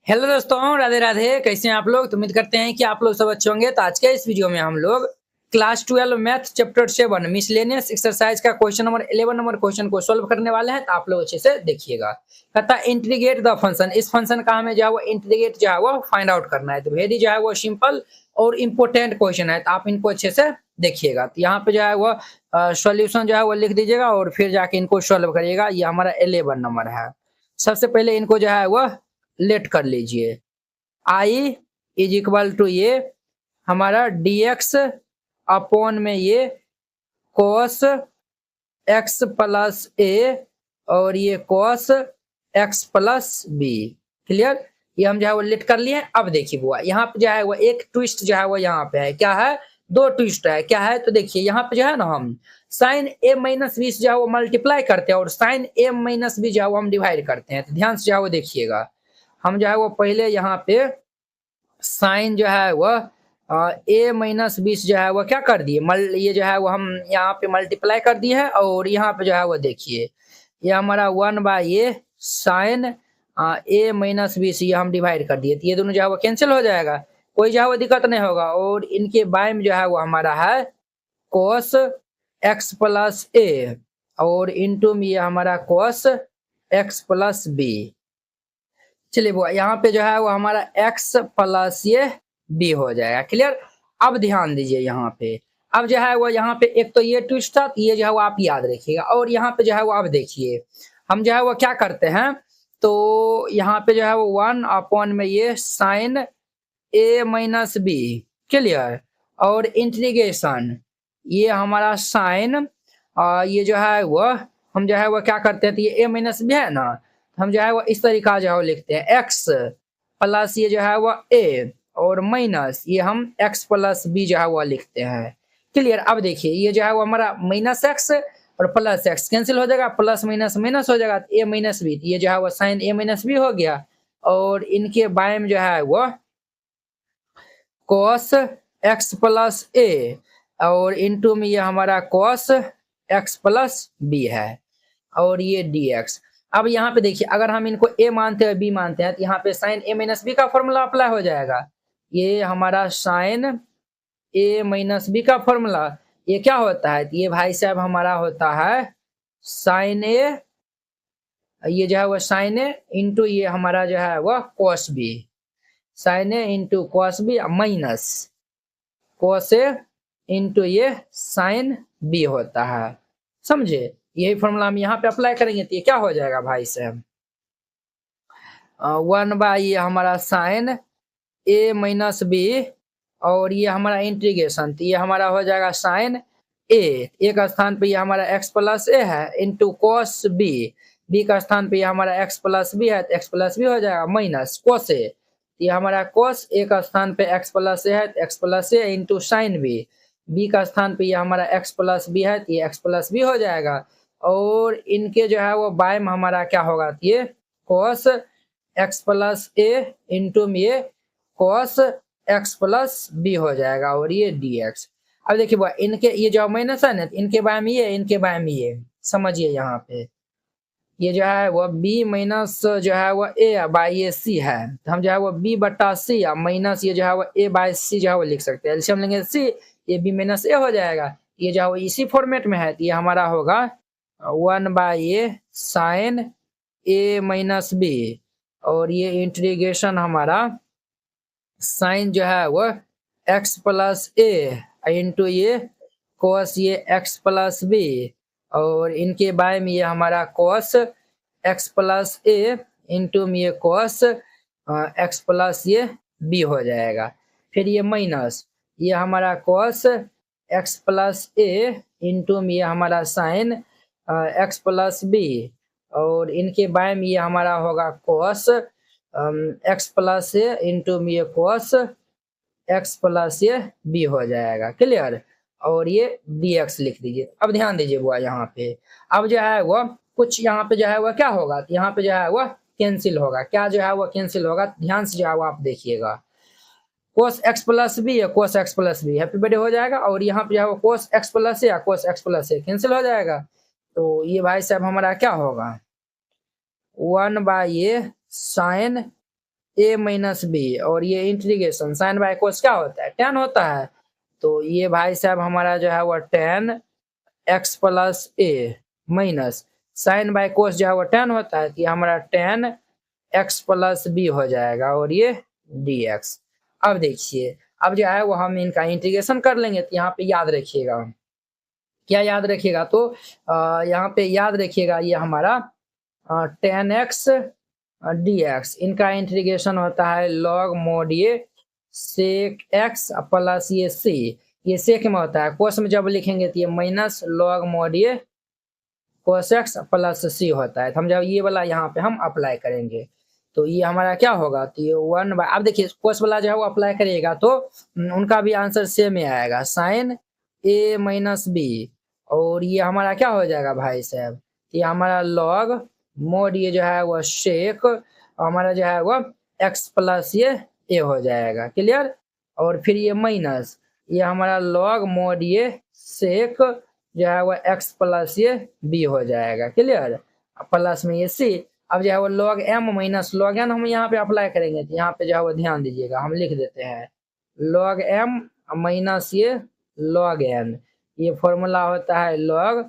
Hello दोस्तों, राधे राधे। कैसे हैं आप लोग? तो उम्मीद करते हैं कि आप लोग सब अच्छे होंगे। तो आज के इस वीडियो में हम लोग class 12 math chapter 7 miscellaneous exercise का क्वेश्चन नंबर 11 नंबर क्वेश्चन को सॉल्व करने वाले हैं। तो आप लोग अच्छे से देखिएगा। कहता है इंटीग्रेट द फंक्शन। इस फंक्शन का हमें जो है वो इंटीग्रेट जो है वो फाइंड आउट करना है। तो वेरी जो है वो सिंपल और इम्पोर्टेंट क्वेश्चन है। तो आप इनको अच्छे से देखिएगा। तो यहाँ पे जो है वो सॉल्यूशन जो है वो लिख दीजिएगा और फिर जाके इनको सॉल्व करिएगा। ये हमारा 11 नंबर है। सबसे पहले इनको जो है वो लेट कर लीजिए। आई इज इक्वल टू ये हमारा डी एक्स अपॉन में ये कॉस एक्स प्लस ए और ये cos x plus b. Clear? ये हम जो है वो लेट कर लिए। अब देखिए बुआ, यहाँ पे जो है वो एक ट्विस्ट जो है वो यहाँ पे है। क्या है? दो ट्विस्ट है। क्या है? तो देखिए यहाँ पे जो है ना, हम साइन ए माइनस बी जो है वो मल्टीप्लाई करते हैं और साइन ए माइनस बी जो है वो हम डिवाइड करते हैं। तो ध्यान से जो है वो देखिएगा। हम जो है वो पहले यहाँ पे साइन जो है वह ए माइनस 20 जो है वह क्या कर दिए, ये जो है वो हम यहाँ पे मल्टीप्लाई कर दिए है और यहाँ पे जो है वो देखिए ये हमारा 1 बाय ए साइन ए माइनस 20 ये हम डिवाइड कर दिए। तो ये दोनों जो है वो कैंसिल हो जाएगा, कोई जो है वो दिक्कत नहीं होगा। और इनके बाय में जो है वो हमारा है कोस एक्स प्लस ए और इंटू में ये हमारा कोस एक्स प्लस बी। चलिए बुआ, यहाँ पे जो है वो हमारा x प्लस ये b हो जाएगा। क्लियर? अब ध्यान दीजिए यहाँ पे। अब जो है वो यहाँ पे एक तो ये ट्विस्ट था, ये जो है वो आप याद रखिएगा। और यहाँ पे जो है वो अब देखिए हम जो है वो क्या करते हैं, तो यहाँ पे जो है वो 1 में ये sine a minus b. Clear? और इंटीग्रेशन ये हमारा साइन ये जो है वो हम जो है वो क्या करते हैं, तो ये a माइनस बी है ना, हम जो है वो इस तरीका जो है वो लिखते हैं x प्लस ये जो है वो a और माइनस ये हम x प्लस b जो है वो लिखते हैं। क्लियर? अब देखिए ये जो है वो हमारा माइनस x और प्लस x कैंसिल हो जाएगा, प्लस माइनस माइनस हो जाएगा, a माइनस बी। ये जो है वो साइन a माइनस बी हो गया और इनके बाय में जो है वो cos x प्लस a और इंटू में ये हमारा cos x प्लस b है और ये dx। अब यहाँ पे देखिए अगर हम इनको a मानते हैं b मानते हैं तो यहाँ पे साइन a माइनस बी का फॉर्मूला अप्लाई हो जाएगा। ये हमारा साइन a माइनस बी का फॉर्मूला ये क्या होता है, ये भाई साहब हमारा होता है साइन a, ये जो है वो साइन a इंटू ये हमारा जो है वो cos b, sine a into cos b minus cos a into ये साइन b होता है। समझे? यही फॉर्मूला हम यहाँ पे अप्लाई करेंगे तो ये क्या हो जाएगा भाई साहब, 1 बाय ये हमारा साइन a माइनस बी और ये हमारा इंटीग्रेशन, तो ये हमारा हो जाएगा साइन a, एक स्थान पे ये हमारा x प्लस ए है इंटू कॉस b, b का स्थान पे ये हमारा x प्लस बी है तो x प्लस बी हो जाएगा माइनस कॉस a, ये हमारा कॉस a का स्थान पे x प्लस ए है तो x प्लस ए इंटू साइन b, b का स्थान पे ये हमारा x प्लस बी है तो ये x प्लस बी हो जाएगा। और इनके जो है वो बाय में हमारा क्या होगा, तो ये कॉस एक्स प्लस ए इंटू में ये कॉस एक्स प्लस बी हो जाएगा और ये dx। अब देखिए बुआ, इनके ये जो माइनस है ना, इनके बाय में ये, इनके बाय में ये, समझिए यहाँ पे ये जो है वो b माइनस जो है वो a बाई ए सी है, तो हम जो है वो b बटा सी या माइनस ये जो है वो a बाई सी जो है वो लिख सकते हैं। एलसीएम लेंगे c, ये b माइनस a हो जाएगा। ये जो है वो इसी फॉर्मेट में है तो ये हमारा होगा 1/a sign a minus B और ये इंटीग्रेशन हमारा साइन जो है वो x प्लस ए इंटू ये cos ये x प्लस बी और इनके बाय में ये हमारा cos x प्लस ए इंटू में ये cos x प्लस ये b हो जाएगा। फिर ये माइनस ये हमारा cos x प्लस ए इंटू में ये हमारा साइन x प्लस बी और इनके बाय में ये हमारा होगा cos x प्लस ए इंटू में ये cos x प्लस ये b हो जाएगा। क्लियर? और ये dx लिख दीजिए। अब ध्यान दीजिए बुआ यहाँ पे, अब जो है वो कुछ यहाँ पे जो है वो क्या होगा, यहाँ पे जो है वो कैंसिल होगा। क्या जो है वो कैंसिल होगा, ध्यान से जो है वो आप देखिएगा। cos x प्लस बी या cos x plus be happy birthday हो जाएगा और यहाँ पे जो है वो cos x प्लस या cos x plus a cancel हो जाएगा। तो ये भाई साहब हमारा क्या होगा, 1/a साइन ए माइनस बी, और ये इंटीग्रेशन साइन बाय कोस क्या होता है, tan होता है। तो ये भाई साहब हमारा जो है वो tan x plus a minus sine by cos जो है वो tan होता है, तो ये हमारा tan x प्लस बी हो जाएगा, और ये dx। अब देखिए, अब जो है वो हम इनका इंटीग्रेशन कर लेंगे। तो यहाँ पे याद रखिएगा, क्या याद रखिएगा, तो यहाँ पे याद रखिएगा ये हमारा tan x dx, इनका इंटीग्रेशन होता है लॉग मोड ये सेक x प्लस ये c, ये सेक में होता है, कोस में जब लिखेंगे तो ये माइनस लॉग मोड ये कोस x प्लस c होता है। तो हम जब ये वाला यहाँ पे हम अप्लाई करेंगे तो ये हमारा क्या होगा, तो ये 1/, अब देखिए कोस वाला जो है वो अप्लाई करिएगा तो उनका भी आंसर सेम ही आएगा, साइन a माइनस बी, और ये हमारा क्या हो जाएगा भाई साहब, ये हमारा लॉग मोड ये जो है वो शेक हमारा जो है वो x प्लस ये a हो जाएगा, क्लियर। और फिर ये माइनस ये हमारा लॉग मोड ये सेक जो है वो x प्लस ये b हो जाएगा, क्लियर। प्लस में ये c, अब जो है वो log m minus log n हम यहाँ पे अप्लाई करेंगे। तो यहाँ पे जो है वो ध्यान दीजिएगा, हम लिख देते हैं लॉग m माइनस ये लॉग n, ये फॉर्मूला होता है लॉग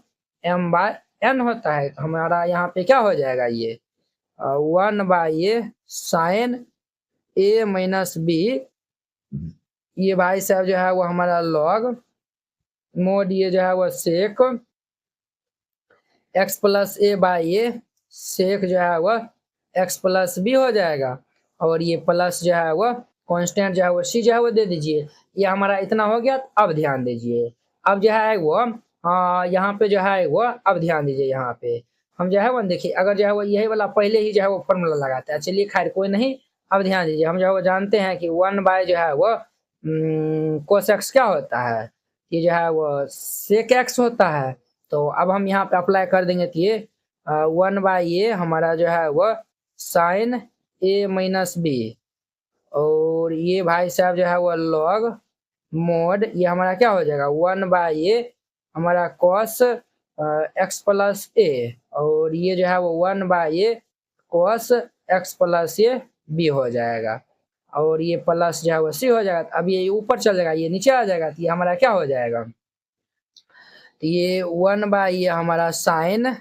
m बाय n होता है। तो हमारा यहाँ पे क्या हो जाएगा, ये 1/, ये साइन a माइनस बी, ये भाई साहब जो है वो हमारा लॉग मोड ये जो है वो सेक x प्लस a बाय ये सेक जो है वो x प्लस बी हो जाएगा, और ये प्लस जो है वो कांस्टेंट जो है वो c जो है वो दे दीजिए। ये हमारा इतना हो गया। अब ध्यान दीजिए, अब जो है वो यहाँ पे जो है वो, अब ध्यान दीजिए यहाँ पे हम जो है वो देखिए, अगर जो है वो यही वाला पहले ही जो है वो फॉर्मूला लगाते हैं, चलिए खैर कोई नहीं। अब ध्यान दीजिए, हम जो है वो जानते हैं कि 1/, जो है वो कोस x क्या होता है, ये जो है वो सेक x होता है। तो अब हम यहाँ पे अप्लाई कर देंगे, तो ये 1/, ये हमारा जो है वो साइन a माइनस बी, और ये भाई साहब जो है वो लॉग मोड ये हमारा क्या हो जाएगा 1/, ये हमारा कॉस x प्लस a, और ये जो है वो 1/, ये कॉस x प्लस ये b हो जाएगा, और ये प्लस जो है वो c हो जाएगा। अब ये ऊपर चल जाएगा, ये नीचे आ जाएगा, तो ये हमारा क्या हो जाएगा, तो ये 1/, ये हमारा साइन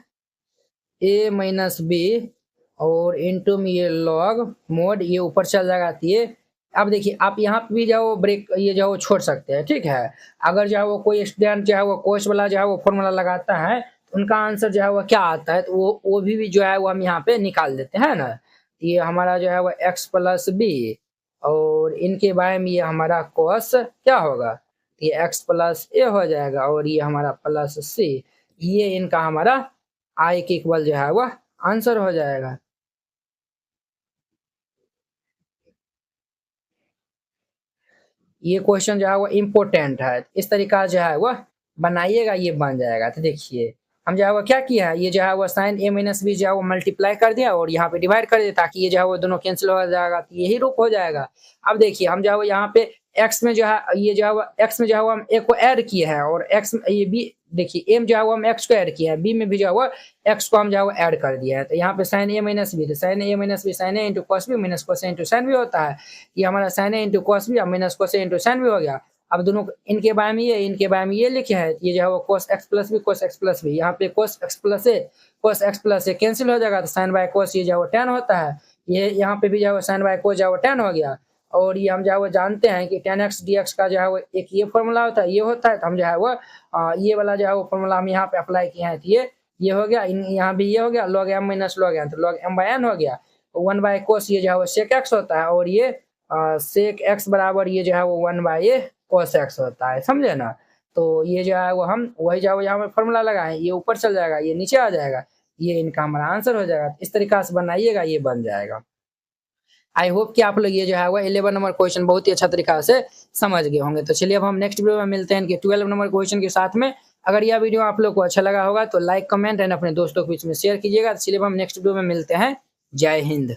a माइनस बी, और इंटू में ये लॉग मोड ये ऊपर चल जाएगा। तो ये अब देखिए, आप यहाँ पे भी जाओ ब्रेक ये जो वो छोड़ सकते हैं, ठीक है। अगर जो है वो कोई स्टूडेंट जो है वो कोस वाला जो है वो फॉर्मूला लगाता है, तो उनका आंसर जो है वो क्या आता है, तो वो भी जो है वो हम यहाँ पे निकाल देते हैं ना। ये हमारा जो है वो x प्लस बी, और इनके बारे में ये हमारा कोस क्या होगा, ये x प्लस ए हो जाएगा, और ये हमारा प्लस सी, ये इनका हमारा i के इक्वल जो है वो आंसर हो जाएगा। ये क्वेश्चन जो है वो इम्पोर्टेंट है, इस तरीका जो है वो बनाइएगा, ये बन जाएगा। तो देखिए हम जो है वो क्या किया है, ये जो है वो साइन a माइनस बी जो है वो मल्टीप्लाई कर दिया, और यहाँ पे डिवाइड कर दिया, ताकि ये जो है वो दोनों कैंसिल हो जाएगा, तो यही रूप हो जाएगा। अब देखिए हम जो है वो यहाँ पे x में जो है ये जो है वो x में जो है वो हम a को ऐड किए हैं, और x ये b देखिए m जो है वो हम x को ऐड किए हैं, b में भी जो है वो x को हम जो है वो ऐड कर दिया है। तो यहाँ पे साइन a माइनस बी, तो sine a minus B sine a into cos B minus cos a into sine B होता है। ये हमारा sine a into cos B minus cos a into sine B हो गया। अब दोनों इनके बारे में ये, इनके बारे में ये लिखे हैं, ये जो है वो cos x plus b cos x plus b, यहाँ पे cos x plus a cancel हो जाएगा, तो साइन बाय cos ये जो है वो tan होता है। ये यहाँ पे भी जो है वो साइन बाय cos जो है वो tan हो गया। और ये हम जो है वो जानते हैं कि tan x dx का जो है वो एक ये फॉर्मूला होता है, ये होता है। तो हम जो है वो ये वाला जो है वो फॉर्मूला हम यहाँ पे अप्लाई किए हैं, तो ये हो गया, यहाँ भी ये हो गया log m minus log n, तो log m बाय n हो गया। 1/, cos ये जो है वो sec x होता है, और ये sec x बराबर ये जो है वो 1/, ये cos x होता है, समझे ना। तो ये जो है वो हम वही जो है वो यहाँ पे फॉर्मूला लगाए, ये ऊपर चल जाएगा, ये नीचे आ जाएगा, ये इनका हमारा आंसर हो जाएगा। इस तरीका से बनाइएगा, ये बन जाएगा। आई होप कि आप लोग ये जो है वो 11 नंबर क्वेश्चन बहुत ही अच्छा तरीका से समझ गए होंगे। तो चलिए अब हम नेक्स्ट वीडियो में मिलते हैं कि 12 नंबर क्वेश्चन के साथ में। अगर यह वीडियो आप लोग को अच्छा लगा होगा तो लाइक कमेंट एंड अपने दोस्तों के बीच में शेयर कीजिएगा। चलिए अब हम नेक्स्ट वीडियो में मिलते हैं। जय हिंद।